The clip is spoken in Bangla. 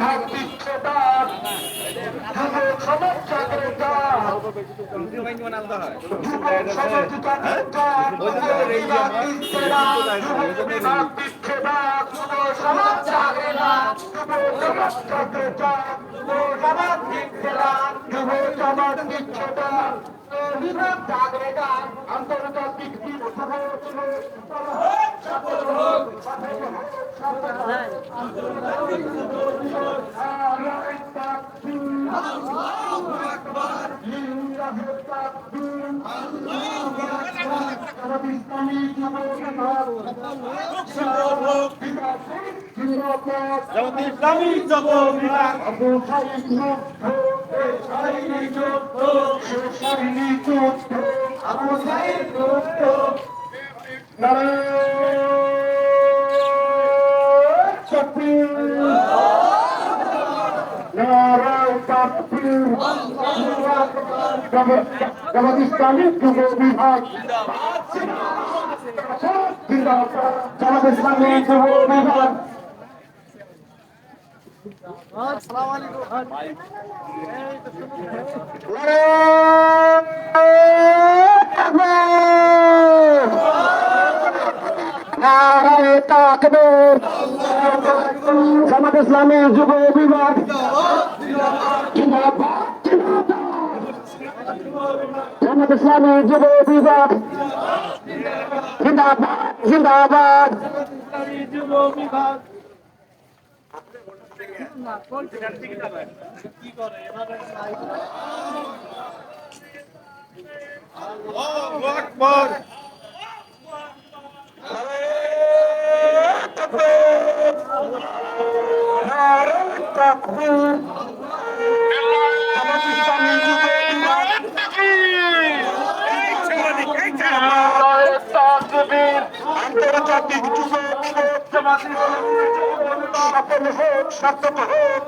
বিভাগ দিচ্ছে ডাক, যুব সমাজ জাগরে ডাক, যুব সমাজ জাগরে ডাক, যুব বিভাগ দিচ্ছে ডাক, যুব বিভাগ দিচ্ছে ডাক, যুব সমাজ জাগরে ডাক, যুব সমাজ জাগরে ডাক, যুব সমাজ দিচ্ছে ডাক, যুব সমাজ দিচ্ছে ডাক, বিভাগ জাগরে ডাক, আন্তর্জাতিক দিবস সফল হোক, ইসলামী যুব বিভাগ জামাত ইসলামী যুব বিভাগ, জামাত ইসলামী যুব বিভাগ। জামাত ইসলামী যুব বিভাগ জামাত ইসলামী যুব বিভাগ জিন্দাবাদ জিন্দাবাদ। আন্তর্জাতিক যুব দিবস সফল হোক, সার্থক হোক।